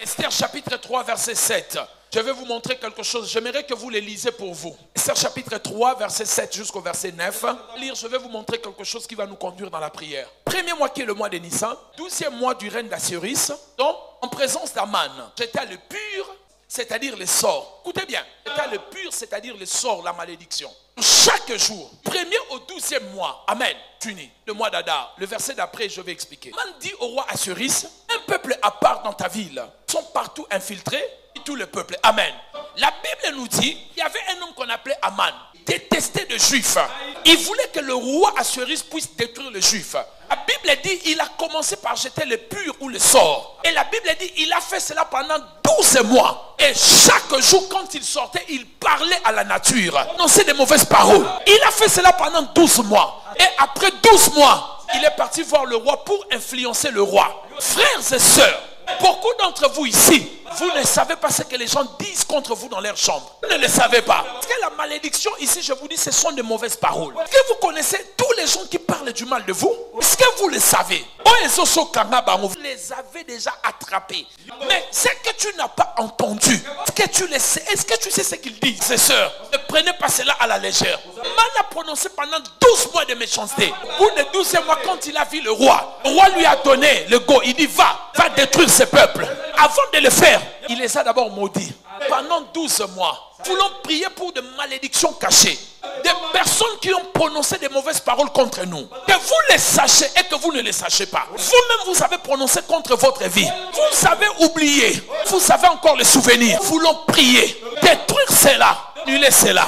Esther chapitre 3 verset 7. Je vais vous montrer quelque chose. J'aimerais que vous les lisez pour vous. Esther chapitre 3 verset 7 jusqu'au verset 9. Lire, je vais vous montrer quelque chose qui va nous conduire dans la prière. Premier mois qui est le mois de Nissan, 12e mois du règne d'Assuérus. Donc, en présence d'Aman, j'étais le pur, c'est-à-dire le sort. Écoutez bien, j'étais le pur, c'est-à-dire le sort, la malédiction. Chaque jour, premier au 12e mois, Amen, fini, le mois d'Adar. Le verset d'après, je vais expliquer. Aman dit au roi Assuérus, un peuple à part dans ta ville sont partout infiltrés, et tout le peuple. Amen. La Bible nous dit, il y avait un homme qu'on appelait Aman, détesté de Juifs. Il voulait que le roi Assuérus puisse détruire les Juifs. La Bible dit, il a commencé par jeter le pur ou le sort. Et la Bible dit, il a fait cela pendant 12 mois. Et chaque jour, quand il sortait, il parlait à la nature. Non, c'est des mauvaises paroles. Il a fait cela pendant 12 mois. Et après 12 mois, il est parti voir le roi pour influencer le roi. Frères et sœurs, beaucoup d'entre vous ici, vous ne savez pas ce que les gens disent contre vous dans leur chambre. Vous ne le savez pas. Parce que la malédiction ici, je vous dis, ce sont de mauvaises paroles. Est-ce que vous connaissez tous les gens qui parlent du mal de vous? Est-ce que vous le savez? Vous les avez déjà attrapés. Mais ce que tu n'as pas entendu, est-ce que tu le sais? Est-ce que tu sais ce qu'ils disent? Ses sœurs, ne prenez pas cela à la légère. Man a prononcé pendant 12 mois de méchanceté. Au bout de 12e mois, quand il a vu le roi lui a donné le go. Il dit, va détruire ce peuple. Avant de le faire, il les a d'abord maudits. Pendant 12 mois, nous voulons prier pour des malédictions cachées. Des personnes qui ont prononcé des mauvaises paroles contre nous. Que vous les sachiez et que vous ne les sachiez pas. Vous-même, vous avez prononcé contre votre vie. Vous avez oublié. Vous avez encore les souvenirs. Nous voulons prier. Détruire cela. Annuler cela.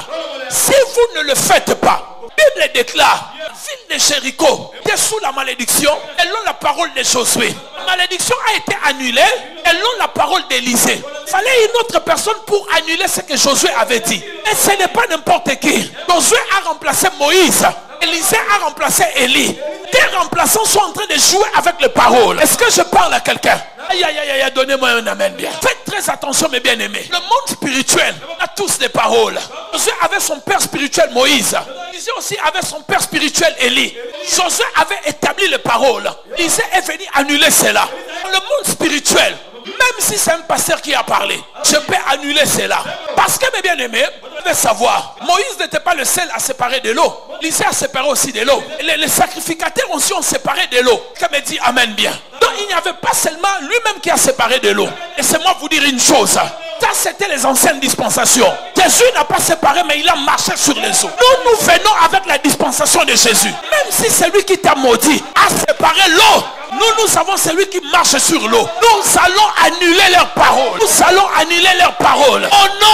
Si vous ne le faites pas, la Bible déclare, ville de Jéricho est sous la malédiction, selon la parole de Josué. La malédiction a été annulée, selon la parole d'Élisée. Il fallait une autre personne pour annuler ce que Josué avait dit. Et ce n'est pas n'importe qui. Josué a remplacé Moïse. Élisée a remplacé Élie. Des remplaçants sont en train de jouer avec les paroles. Est-ce que je parle à quelqu'un? Aïe, aïe, aïe, aïe, donnez-moi un amen bien. Faites très attention mes bien-aimés. Le monde spirituel a tous des paroles. Josué avait son père spirituel Moïse. Élisée aussi avait son père spirituel Élie. Josué avait établi les paroles. Élisée est venu annuler cela. Dans le monde spirituel, même si c'est un pasteur qui a parlé, je peux annuler cela. Parce que mes bien-aimés, vous devez savoir, Moïse n'était pas le seul à séparer de l'eau. Élisée a séparé aussi de l'eau. Les sacrificateurs aussi ont séparé de l'eau. Comme me dit amen bien. Donc il n'y avait pas seulement lui-même qui a séparé de l'eau. Et c'est moi vous dire une chose. Ça c'était les anciennes dispensations. Jésus n'a pas séparé mais il a marché sur les eaux. Nous venons avec la dispensation de Jésus. Même si celui qui t'a maudit a séparé l'eau, nous savons celui qui marche sur l'eau. Nous allons annuler leurs paroles. Nous allons annuler leurs paroles. Au